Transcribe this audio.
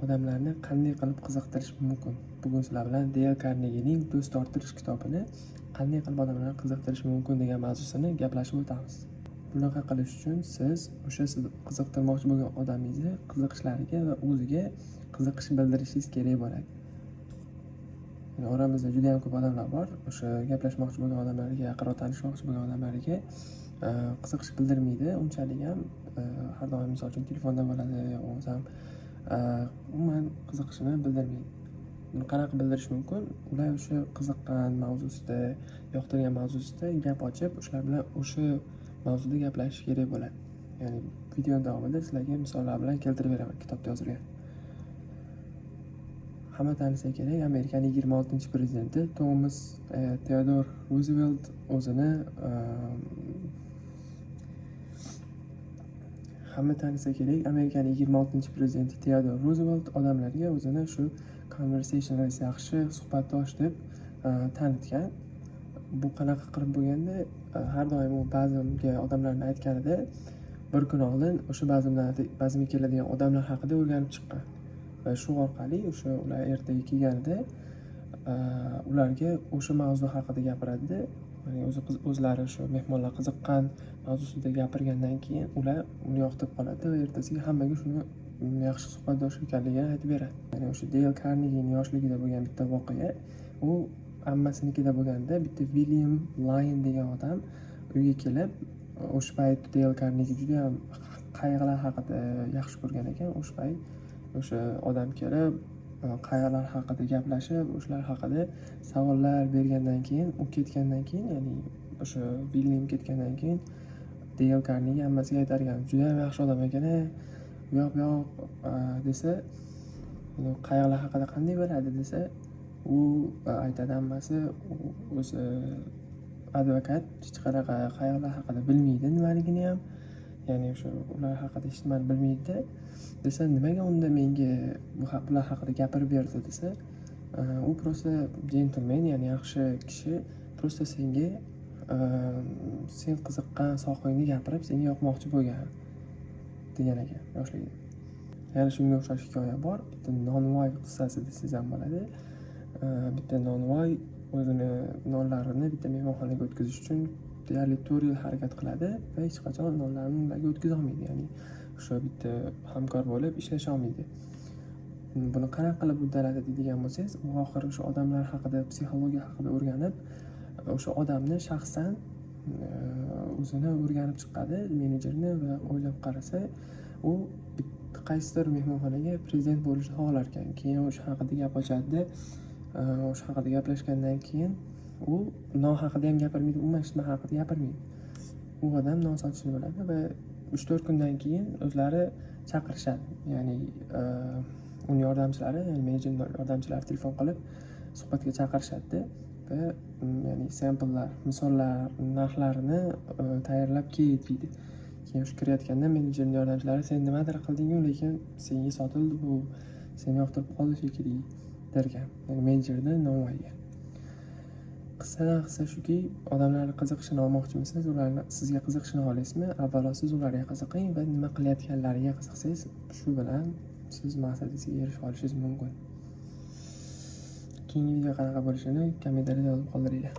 odamlarni qanday qilib qiziqtirish mumkin? Bugun sizlar bilan Dale Carnegiening Do'st orttirish kitobini qanday qilib odamlarni qiziqtirish mumkin degan mavzusini gaplashib o'tamiz. Bunaqa qilish uchun siz qiziqtirmoqchi bo'lgan odamingizni qiziqishlariga va o'ziga qiziqish bildirishingiz kerak bo'ladi. Oramizda juda ham ko'p odamlar bor. O'sha gaplashmoqchi bo'lgan odamlarga, yaqinroq tanishmoqchi bo'lgan odamlarga qiziqish bildirmaydi. Unchalik ham har doim misol uchun telefonda bo'ladi, o'zim umuman qiziqishini bildirmaydi. Buni qanaqa bildirish mumkin? Ular o'sha qiziqqan mavzusida, yoqtirgan mavzusida gap ochib, o'shalar bilan o'sha mavzuda gaplashish kerak bo'ladi. Ya'ni video davomida sizlarga misollar bilan keltirib beraman kitobda yozilgan. Hamma tanisa kerak, Amerikaning 26-prezidenti Thomas Theodore Roosevelt o'zini hamma tanisa kerak, Amerikaning 26-prezidenti Theodore Roosevelt odamlarga o'zini shu conversationalist, yaxshi suhbatdosh deb tanitgan. Bu qanaqa qilib bo'lganda, har doim u ba'zimga odamlarni aytganida bir kun oldin o'sha ba'zimga keladigan odamlar haqida o'rganib chiqqan. Va shu orqali o'sha ular ertaga kelganida ularga o'sha mavzu haqida gapiradi. Ya'ni o'zlari shu mehmonlar qiziqqan mavzusida gapirgandan keyin ular uni yoqtirib qoladi va ertasiga hammaga shuni yaxshi suhbatdosh ekanligini aytib beradi. Ya'ni o'sha Dale Carnegiening yoshligida bo'lgan bitta voqea, u ammasinikida bo'lganda bitta William Lyon degan odam uyga kelib, o'sha payt Dale Carnegie juda ham qayg'alar haqida yaxshi ko'rgan ekan. O'sha payt o'sha odam kelib, qayg'alar haqida gaplashib, o'shalar haqida savollar bergandan keyin, u ketgandan keyin, ya'ni o'sha William ketgandan keyin Dale Carnegie ammasiga aytar ekan, juda ham yaxshi odam ekan-a, yo'q desa, qayg'alar haqida qanday biladi desa, u aytadi, ammasi o'zi advokat, hech qanaqa qayg'alar haqida bilmaydi nimaligini ham, ya'ni o'sha ular haqida hech nimani bilmaydi desa, nimaga unda menga bular haqida gapirib berdi desa, u prosta gentleman, ya'ni yaxshi kishi, prosta senga sen qiziqqan sohangni gapirib, senga yoqmoqchi bo'lgan degan ekan yoshligida. Yana shunga o'xshash hikoya bor. Bitta nonvoy qissasi desangiz ham bo'ladi. Bitta nonvoy o'zini nonlarini bitta mehmonxonaga o'tkazish uchun deyarli 4 yil harakat qiladi va hech qachon nonlarini ularga o'tkaza olmaydi. Ya'ni o'sha bitta hamkor bo'lib ishlasha olmaydi. Buni qanaqa qilib uddaladi deydigan bo'lsangiz, u oxiri o'sha odamlar haqida, psixologiya haqida o'rganib, o'sha odamni shaxsan o'zini o'rganib chiqadi, menejerni, va o'ylab qarasa, u qaysidir mehmonxonaga prezident bo'lishni xohlar ekan. Keyin o'sha haqida gap ochadi. O'sha haqida gaplashgandan keyin u non haqida ham gapirmaydi, umuman hech nima haqida gapirmaydi. U odam non sotishni biladi va 3-4 kundan keyin o'zlari chaqirishadi. Ya'ni uning yordamchilari, ya'ni menejerning yordamchilari telefon qilib suhbatga chaqirishadi va ya'ni samplelar, misollar, narxlarini tayyorlab deydi. Keyin o'sha kirayotganda menejerning yordamchilari, sen nimadir qilding-ku, lekin senga sotildi bu, seni yoqtirib qoldi shekilli dergan. Ya'ni menejerda nonvoyga. Qissadan qissa shuki, odamlarni qiziqishini olmoqchimisiz, ularni sizga qiziqishini olasizmi? Avvalo siz ularga qiziqing va nima qilayotganlariga qiziqsangiz, shu bilan siz maqsadingizga erishib olishingiz mumkin. Keyingi video qanaqa bo'lishini kommentariyada yozib qoldiringlar.